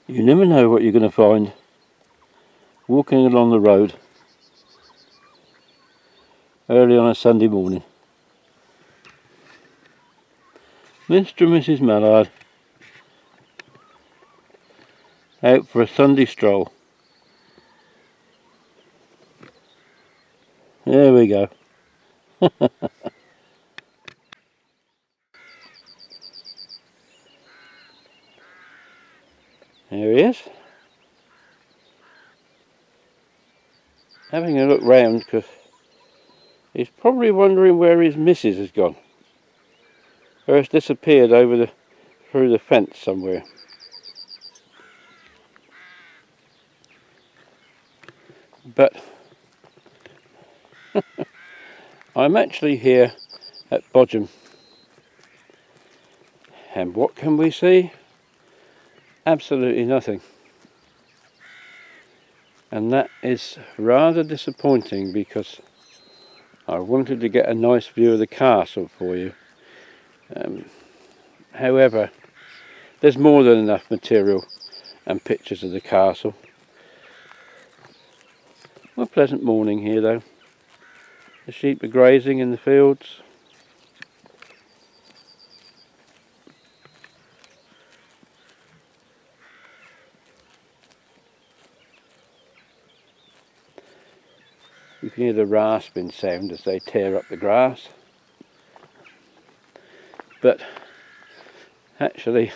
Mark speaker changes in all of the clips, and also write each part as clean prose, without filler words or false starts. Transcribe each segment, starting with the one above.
Speaker 1: You never know what you're going to find walking along the road early on a Sunday morning. Mr. and Mrs. Mallard out for a Sunday stroll. There we go. There he is. Having a look round because he's probably wondering where his missus has gone. Or has disappeared through the fence somewhere. But I'm actually here at Bodiam. And what can we see? Absolutely nothing. And that is rather disappointing because I wanted to get a nice view of the castle for you. However, there's more than enough material and pictures of the castle. A pleasant morning here though. The sheep are grazing in the fields. You can hear the rasping sound as they tear up the grass. But actually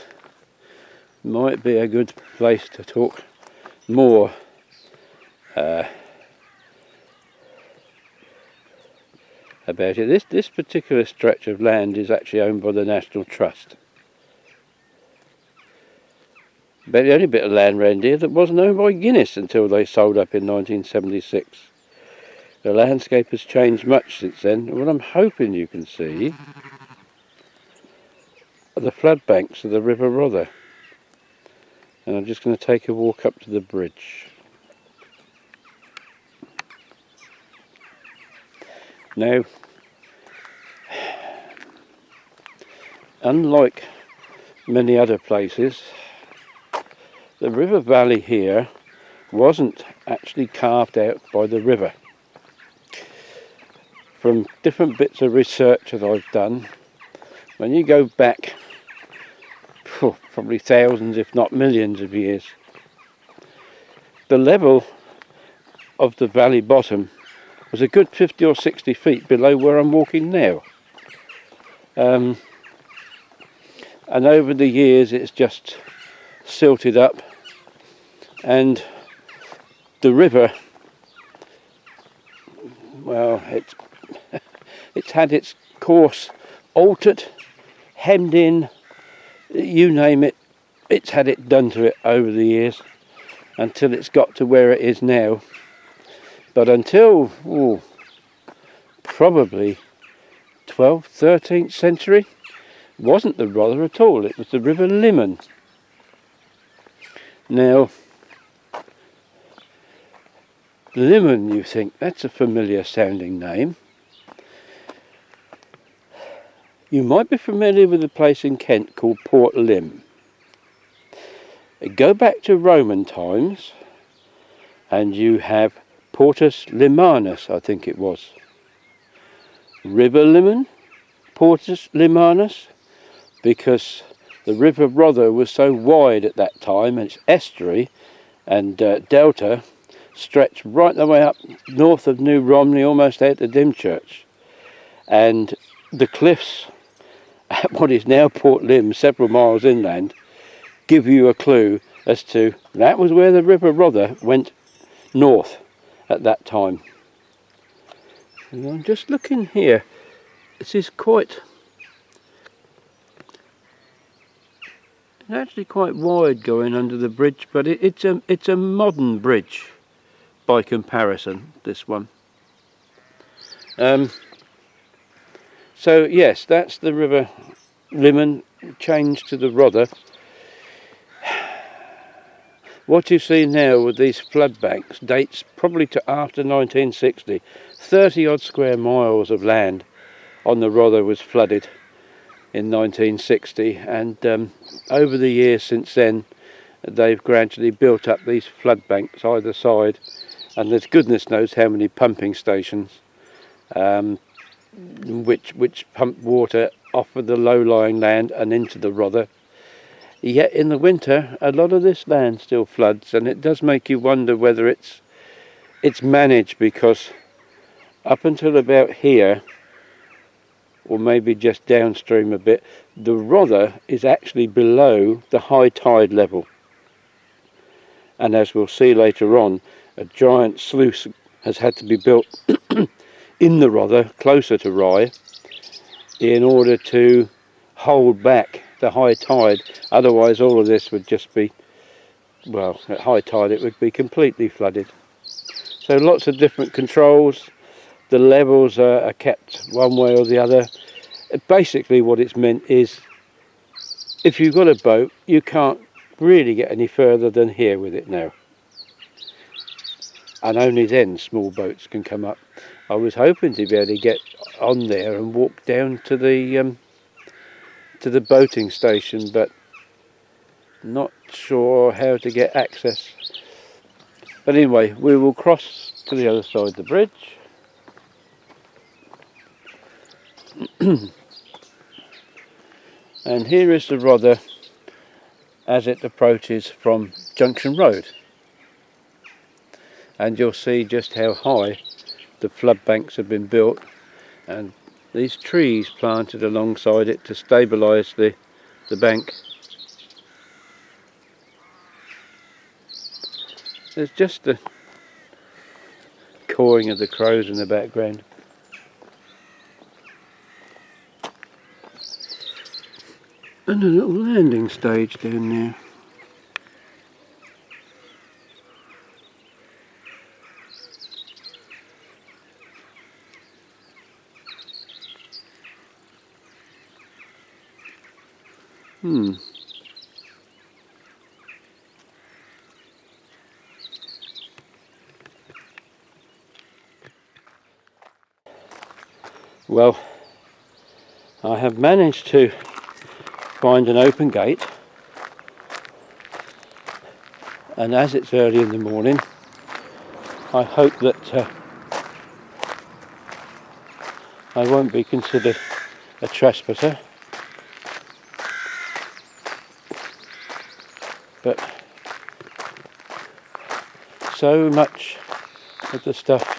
Speaker 1: might be a good place to talk more about it. This particular stretch of land is actually owned by the National Trust. But the only bit of land around here that wasn't owned by Guinness until they sold up in 1976. The landscape has changed much since then. What I'm hoping you can see are the flood banks of the River Rother. And I'm just going to take a walk up to the bridge. Now, unlike many other places, the river valley here wasn't actually carved out by the river. From different bits of research that I've done, when you go back probably thousands if not millions of years, the level of the valley bottom was a good 50 or 60 feet below where I'm walking now. And over the years it's just silted up, and the river, well, it's had its course altered, hemmed in, you name it, it's had it done to it over the years until it's got to where it is now. But until probably 12th, 13th century, it wasn't the Rother at all, it was the River Limmen. Now, Limmen, you think, that's a familiar sounding name. You might be familiar with a place in Kent called Port Lim. Go back to Roman times and you have Portus Limanus, I think it was. River Limmen, Portus Limanus, because the River Rother was so wide at that time, and its estuary and delta stretched right the way up north of New Romney, almost out to Dymchurch. And the cliffs at what is now Port Lim, several miles inland, give you a clue as to that was where the River Rother went north at that time. And I'm just looking here. This is actually quite wide going under the bridge, but it's a modern bridge by comparison, this one. So yes, that's the River Limmen changed to the Rother. What you see now with these flood banks dates probably to after 1960. 30 odd square miles of land on the Rother was flooded in 1960, and over the years since then they've gradually built up these flood banks either side, and there's goodness knows how many pumping stations which pump water off of the low-lying land and into the Rother. Yet in the winter a lot of this land still floods, and it does make you wonder whether it's managed, because up until about here, or maybe just downstream a bit, the Rother is actually below the high tide level, and as we'll see later on, a giant sluice has had to be built in the Rother closer to Rye in order to hold back the high tide. Otherwise all of this would just be, well, at high tide it would be completely flooded. So lots of different controls. The levels are kept one way or the other. Basically what it's meant is, if you've got a boat, you can't really get any further than here with it now, and only then small boats can come up. I was hoping to be able to get on there and walk down to the boating station, but not sure how to get access. But anyway, we will cross to the other side of the bridge. And here is the Rother as it approaches from Junction Road, and you'll see just how high the flood banks have been built, and these trees planted alongside it to stabilise the bank. There's just the cawing of the crows in the background. And a little landing stage down there. Well, I have managed to find an open gate, and as it's early in the morning, I hope that I won't be considered a trespasser. But so much of the stuff,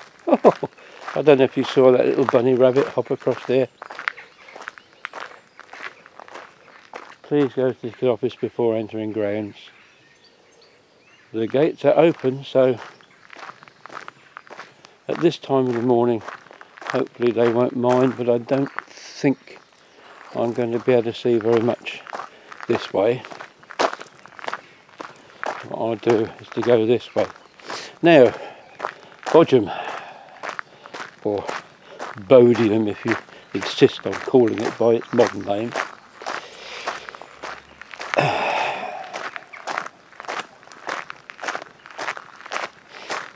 Speaker 1: I don't know if you saw that little bunny rabbit hop across there. Please go to the office before entering grounds. The gates are open, so at this time of the morning hopefully they won't mind, but I don't think I'm going to be able to see very much this way. What I'll do is to go this way. Now, Bodiam, or Bodiam if you insist on calling it by its modern name,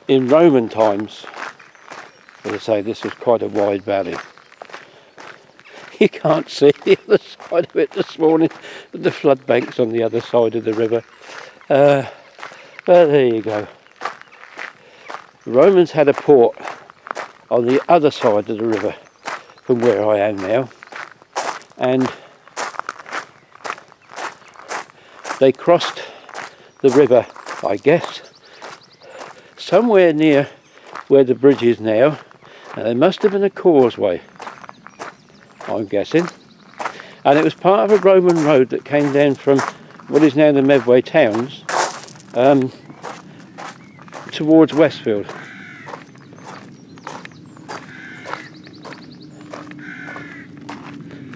Speaker 1: in Roman times, as I say, this was quite a wide valley. You can't see the other side of it this morning, the flood banks on the other side of the river. But there you go. The Romans had a port on the other side of the river from where I am now, and they crossed the river, I guess, somewhere near where the bridge is now, and there must have been a causeway, I'm guessing, and it was part of a Roman road that came down from what is now the Medway towns towards Westfield.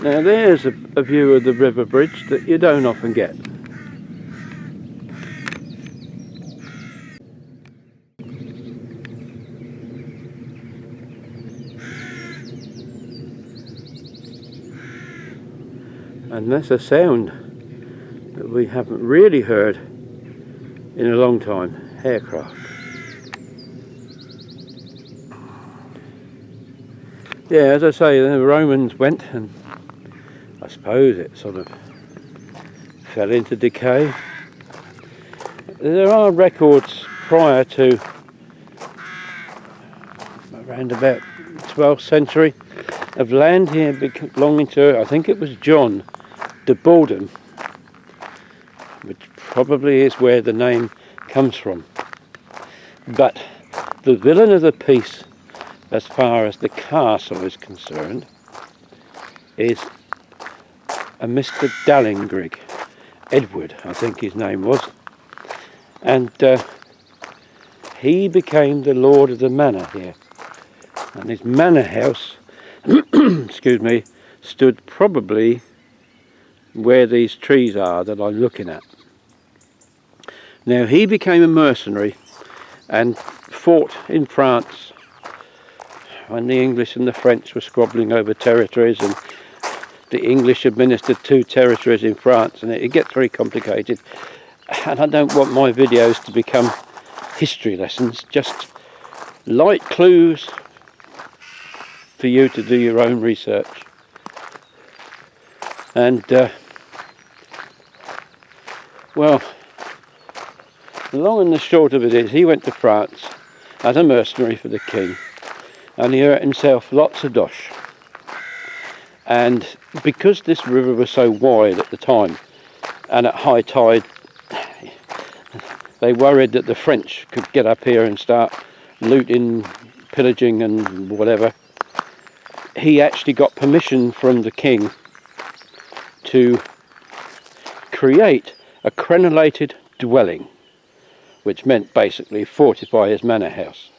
Speaker 1: Now there's a view of the river bridge that you don't often get. And that's a sound that we haven't really heard in a long time, aircraft. Yeah, as I say, the Romans went, and I suppose it sort of fell into decay. There are records prior to around about 12th century of land here belonging to, I think it was John de Bodiam, which probably is where the name comes from. But the villain of the piece, as far as the castle is concerned, is a Mr. Dallingrig, Edward, I think his name was, and he became the lord of the manor here, and his manor house, excuse me, stood probably where these trees are that I'm looking at. Now he became a mercenary and fought in France when the English and the French were squabbling over territories, and the English administered 2 territories in France, and it gets very complicated, and I don't want my videos to become history lessons, just light clues for you to do your own research. And well, the long and the short of it is, he went to France as a mercenary for the king, and he earned himself lots of dosh. And because this river was so wide at the time, and at high tide they worried that the French could get up here and start looting, pillaging and whatever, he actually got permission from the king to create a crenellated dwelling, which meant basically fortify his manor house.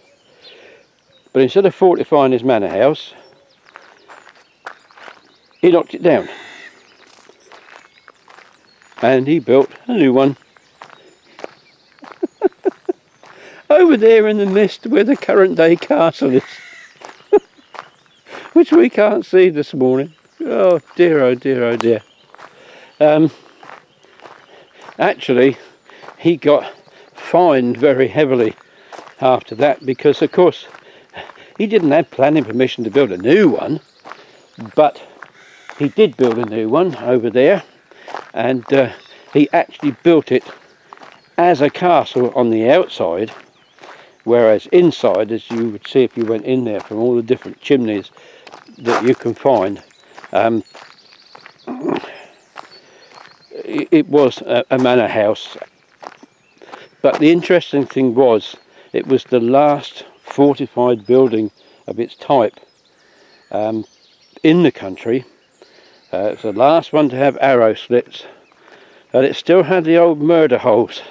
Speaker 1: But instead of fortifying his manor house, he knocked it down and he built a new one over there in the mist where the current day castle is, which we can't see this morning. Oh dear, oh dear, oh dear. Actually, he got fined very heavily after that, because of course he didn't have planning permission to build a new one, but he did build a new one over there, and he actually built it as a castle on the outside, whereas inside, as you would see if you went in there, from all the different chimneys that you can find, it was a manor house. But the interesting thing was, it was the last fortified building of its type in the country. It's the last one to have arrow slits, and it still had the old murder holes,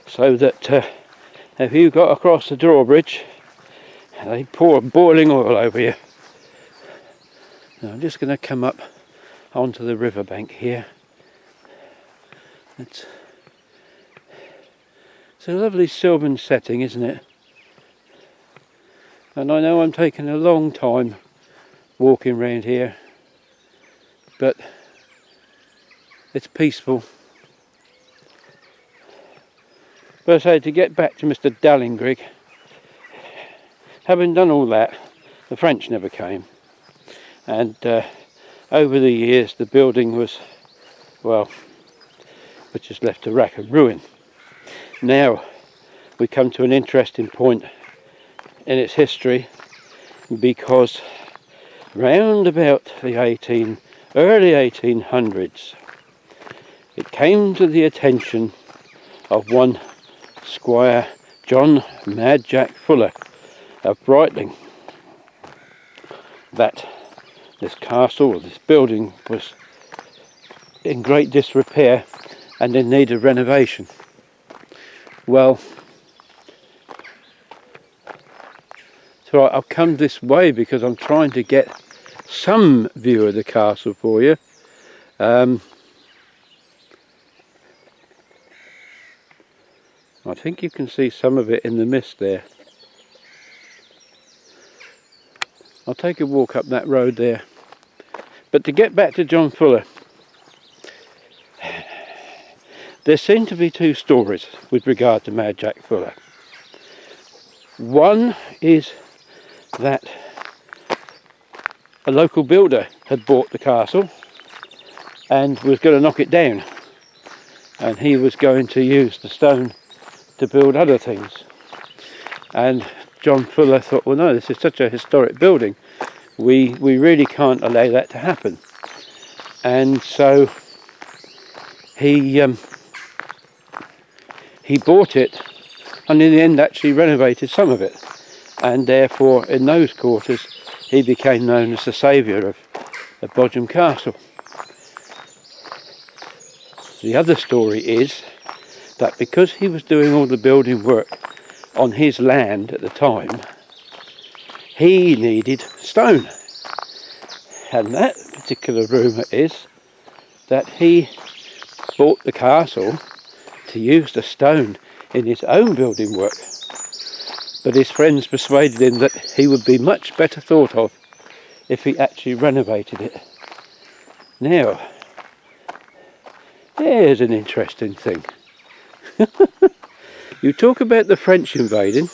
Speaker 1: so that if you got across the drawbridge, they pour boiling oil over you. Now I'm just going to come up onto the riverbank here. It's a lovely sylvan setting, isn't it? And I know I'm taking a long time walking around here, but it's peaceful. But I say, to get back to Mr. Dallingrig, having done all that, the French never came, and over the years the building was, well, was just left to rack and ruin. Now we come to an interesting point in its history, because round about the early 1800s, it came to the attention of one Squire John Mad Jack Fuller of Brightling that this castle, or this building, was in great disrepair and in need of renovation. Well, so I've come this way because I'm trying to get some view of the castle for you. I think you can see some of it in the mist there. I'll take a walk up that road there. But to get back to John Fuller, there seem to be 2 stories with regard to Mad Jack Fuller. One is that a local builder had bought the castle and was going to knock it down, and he was going to use the stone to build other things. And John Fuller thought, well, no, this is such a historic building, we really can't allow that to happen. And so he bought it, and in the end actually renovated some of it, and therefore in those quarters he became known as the saviour of Bodiam Castle. The other story is that because he was doing all the building work on his land at the time, he needed stone. And that particular rumour is that he bought the castle to use the stone in his own building work. But his friends persuaded him that he would be much better thought of if he actually renovated it. Now, there's an interesting thing. You talk about the French invading.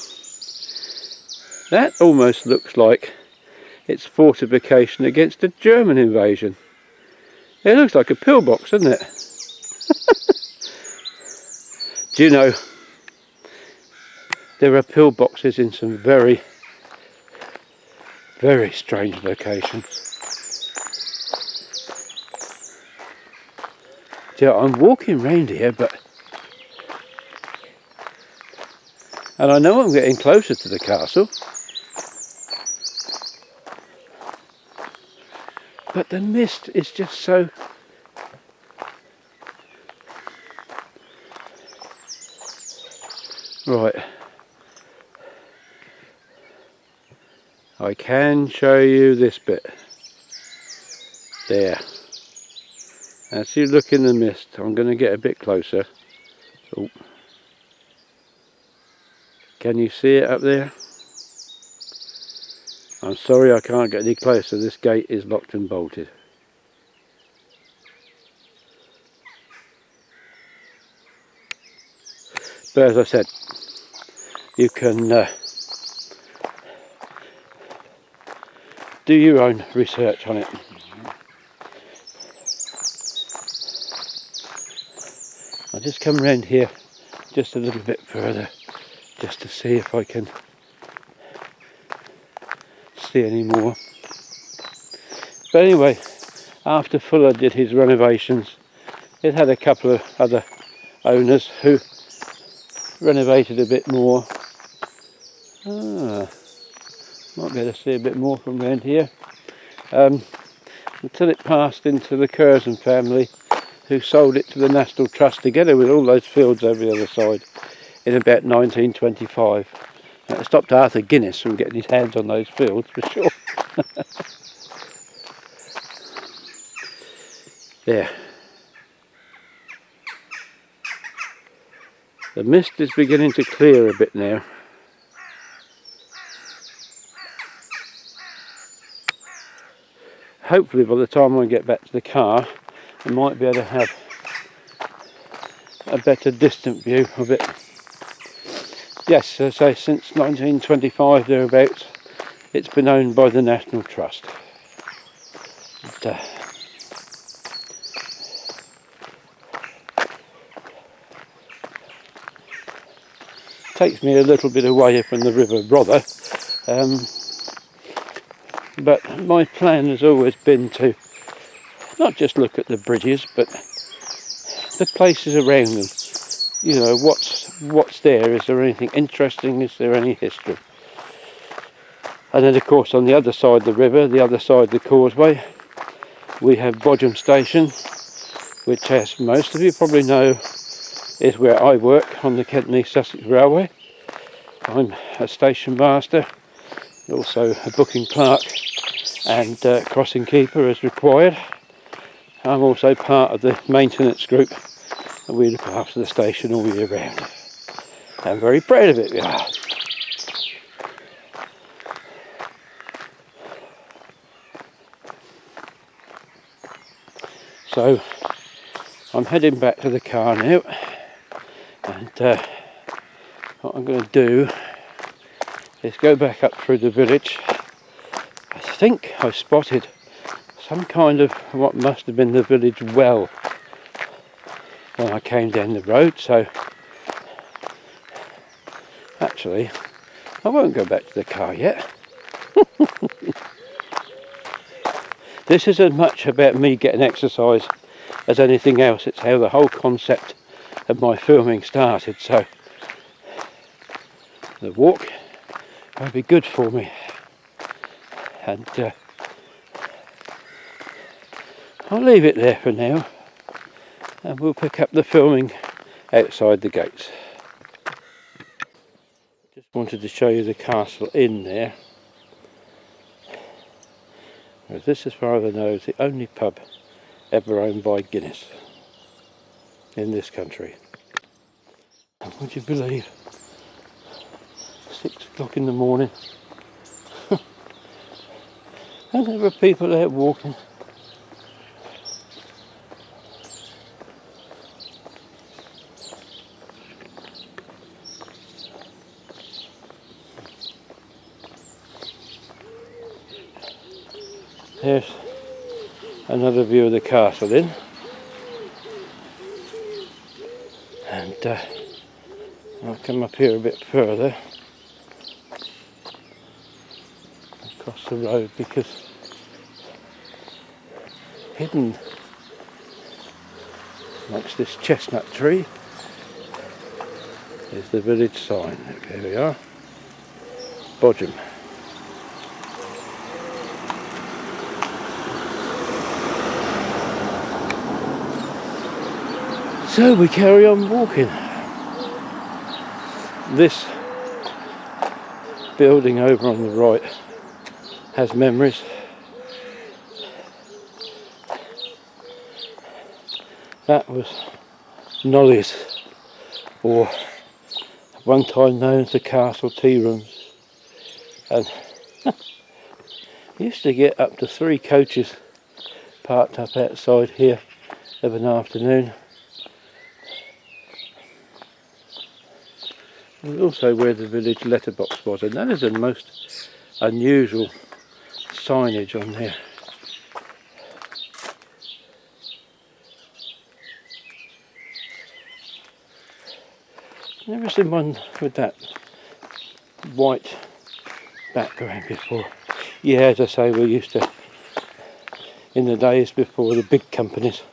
Speaker 1: That almost looks like it's fortification against a German invasion. It looks like a pillbox, doesn't it? Do you know, there are pillboxes in some very, very strange locations. Yeah, I'm walking round here, and I know I'm getting closer to the castle, but the mist is just so... Right, I can show you this bit. There. As you look in the mist, I'm going to get a bit closer. Oh. Can you see it up there? I'm sorry I can't get any closer, this gate is locked and bolted. But as I said, you can do your own research on it. I'll just come round here just a little bit further just to see if I can see any more. But anyway, after Fuller did his renovations, it had a couple of other owners who renovated a bit more. Might be able to see a bit more from around here. Until it passed into the Curzon family, who sold it to the National Trust together with all those fields over the other side in about 1925. It stopped Arthur Guinness from getting his hands on those fields, for sure. There. The mist is beginning to clear a bit now. Hopefully by the time I get back to the car, I might be able to have a better distant view of it. Yes, as I say, since 1925 thereabouts, it's been owned by the National Trust. Takes me a little bit away from the River Rother, but my plan has always been to not just look at the bridges, but the places around them. You know, what's there? Is there anything interesting? Is there any history? And then of course on the other side of the river, the other side of the causeway, we have Bodiam Station, which, as most of you probably know, is where I work on the Kent and East Sussex Railway. I'm a station master, also a booking clerk and crossing keeper as required. I'm also part of the maintenance group, and we look after the station all year round. I'm very proud of it, we are. So I'm heading back to the car now, and what I'm going to do is go back up through the village. I think I spotted some kind of what must have been the village well when I came down the road, so actually, I won't go back to the car yet. This is as much about me getting exercise as anything else. It's how the whole concept of my filming started. So the walk will be good for me, and I'll leave it there for now, and we'll pick up the filming outside the gates. Just wanted to show you the castle in there. This, as far as I know, is the only pub ever owned by Guinness in this country. And would you believe, 6 o'clock in the morning, and there were people out walking. There's another view of the castle then, and I'll come up here a bit further across the road, because hidden amongst this chestnut tree is the village sign. There we are, Bodiam. So we carry on walking. This building over on the right has memories. That was Nolly's, or at one time known as the Castle Tea Rooms, and used to get up to 3 coaches parked up outside here of an afternoon. And also where the village letterbox was, and that is the most unusual signage on there. Never seen one with that white background before. Yeah, as I say, we used to, in the days before the big companies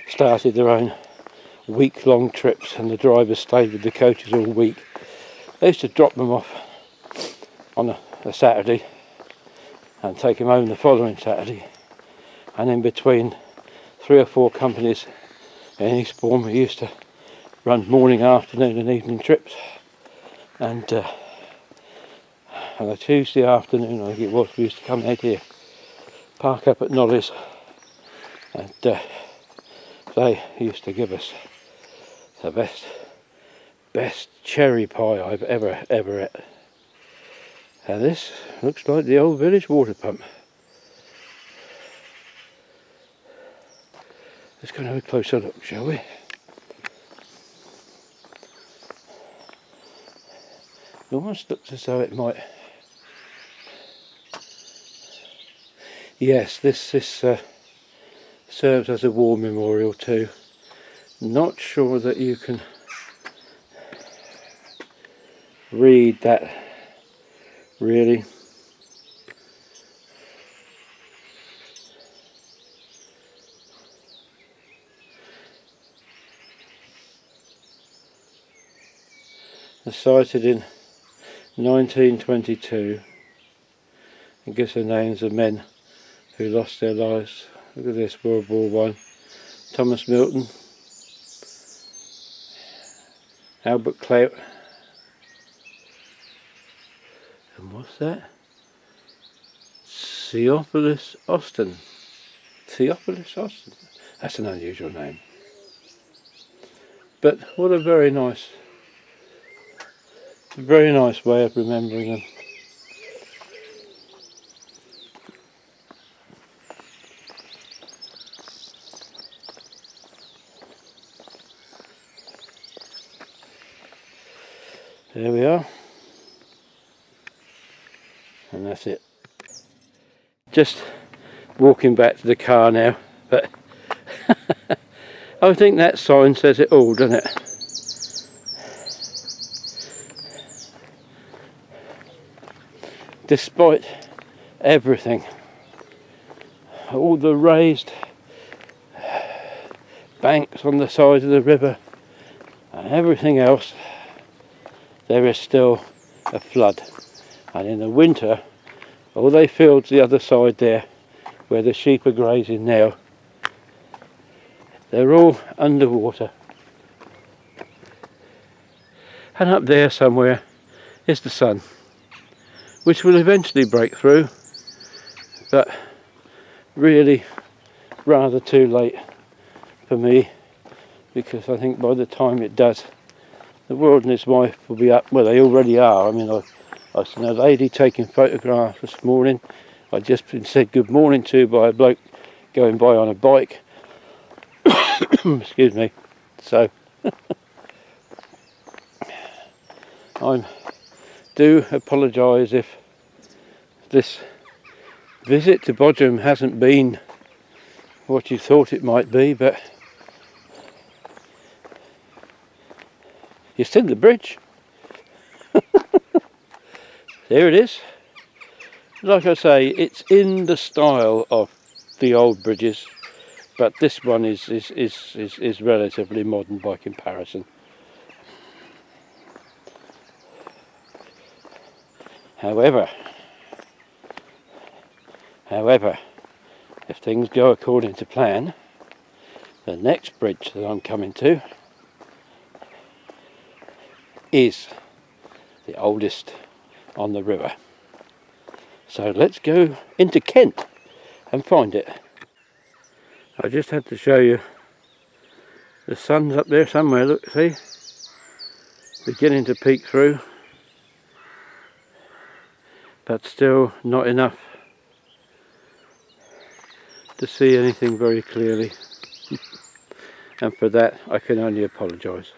Speaker 1: started their own week-long trips and the drivers stayed with the coaches all week, they used to drop them off on a Saturday and take them home the following Saturday, and in between 3 or 4 companies in Eastbourne we used to run morning, afternoon and evening trips, and on a Tuesday afternoon, I think it was, we used to come out here, park up at Nolly's, and they used to give us the best cherry pie I've ever had. And this looks like the old village water pump. Let's go and have a closer look, shall we? It almost looks as though it might... Yes, this serves as a war memorial too. Not sure that you can read that really. It's sited in 1922 and gives the names of men who lost their lives. Look at this, World War One. Thomas Milton, Albert Clout, and what's that? Theophilus Austin. Theophilus Austin. That's an unusual name. But what a very nice way of remembering them. There we are, and that's it. Just walking back to the car now, but I think that sign says it all, doesn't it? despite everything, all the raised banks on the side of the river and everything else, there is still a flood. And in the winter, all they fields the other side there, where the sheep are grazing now, they're all underwater. And up there somewhere is the sun, which will eventually break through, but really rather too late for me, because I think by the time it does, the world and his wife will be up. Well, they already are. I mean, I seen a lady taking photographs this morning. I'd just been said good morning to by a bloke going by on a bike. Excuse me. So I do apologise if this visit to Bodiam hasn't been what you thought it might be, but you've seen the bridge. There it is. Like I say, it's in the style of the old bridges, but this one is relatively modern by comparison. However, if things go according to plan, the next bridge that I'm coming to is the oldest on the river. So let's go into Kent and find it. I just had to show you the sun's up there somewhere, look, see? Beginning to peek through, but still not enough to see anything very clearly. And for that I can only apologise.